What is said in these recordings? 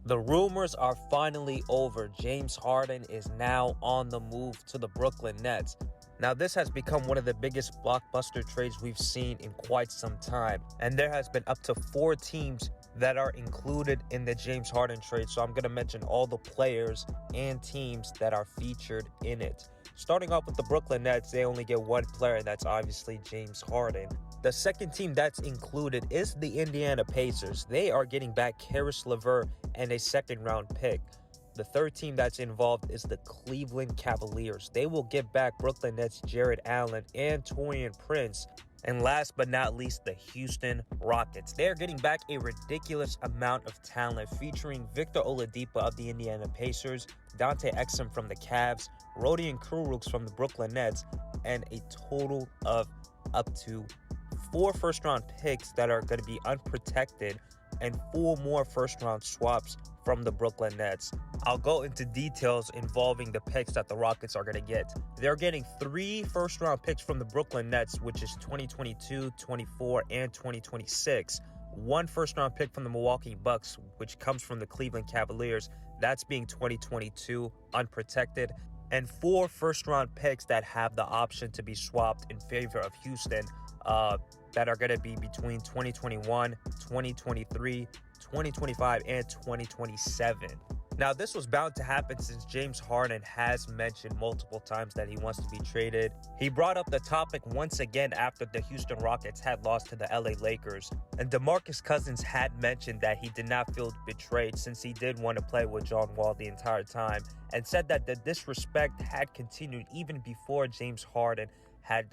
The rumors are finally over. James Harden is now on the move to the Brooklyn Nets. Now, this has become one of the biggest blockbuster trades we've seen in quite some time. And there has been up to 4 teams that are included in the James Harden trade. So I'm going to mention all the players and teams that are featured in it. Starting off with the Brooklyn Nets, they only get one player, and that's obviously James Harden. The second team that's included is the Indiana Pacers. They are getting back Levert and a second-round pick. The third team that's involved is the Cleveland Cavaliers. They will get back Brooklyn Nets' Jared Allen and Taurean Prince. And last but not least, the Houston Rockets. They are getting back a ridiculous amount of talent, featuring Victor Oladipo of the Indiana Pacers, Dante Exum from the Cavs, Rodion Kurucs from the Brooklyn Nets, and a total of up to 4 first-round picks that are going to be unprotected and 4 more first-round swaps from the Brooklyn Nets. I'll go into details involving the picks that the Rockets are going to get. They're getting 3 first-round picks from the Brooklyn Nets, which is 2022, 24, and 2026. 1 first-round pick from the Milwaukee Bucks, which comes from the Cleveland Cavaliers. That's being 2022, unprotected. And 4 first-round picks that have the option to be swapped in favor of Houston, that are going to be between 2021, 2023, 2025, and 2027. Now, this was bound to happen since James Harden has mentioned multiple times that he wants to be traded. He brought up the topic once again after the Houston Rockets had lost to the LA Lakers. And DeMarcus Cousins had mentioned that he did not feel betrayed since he did want to play with John Wall the entire time, and said that the disrespect had continued even before James Harden had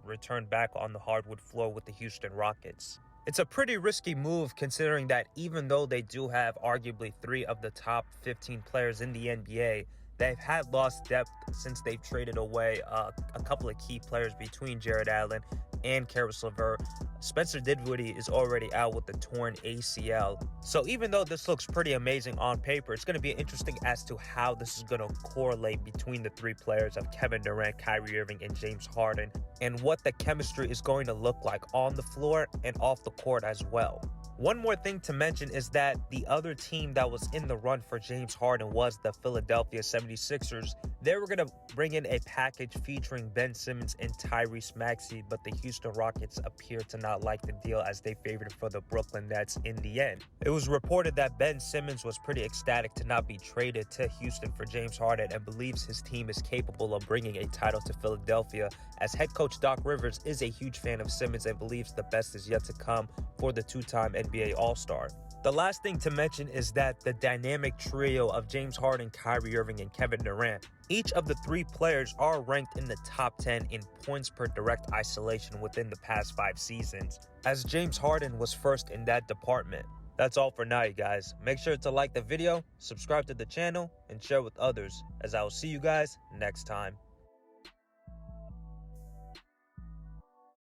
returned back on the hardwood floor with the Houston Rockets. It's a pretty risky move, considering that even though they do have arguably 3 of the top 15 players in the NBA, they've had lost depth since they've traded away a couple of key players between Jared Allen and Levert. Spencer Dinwiddie is already out with the torn ACL. So even though this looks pretty amazing on paper, it's going to be interesting as to how this is going to correlate between the 3 players of Kevin Durant, Kyrie Irving, and James Harden, and what the chemistry is going to look like on the floor and off the court as well. One more thing to mention is that the other team that was in the run for James Harden was the Philadelphia 76ers. They were going to bring in a package featuring Ben Simmons and Tyrese Maxey, but the Houston Rockets appear to not like the deal as they favored for the Brooklyn Nets in the end. It was reported that Ben Simmons was pretty ecstatic to not be traded to Houston for James Harden and believes his team is capable of bringing a title to Philadelphia, as head coach Doc Rivers is a huge fan of Simmons and believes the best is yet to come for the 2-time NBA All-Star. The last thing to mention is that the dynamic trio of James Harden, Kyrie Irving, and Kevin Durant, each of the 3 players are ranked in the top 10 in points per direct isolation within the past 5 seasons, as James Harden was first in that department. That's all for now, you guys. Make sure to like the video, subscribe to the channel, and share with others, as I will see you guys next time.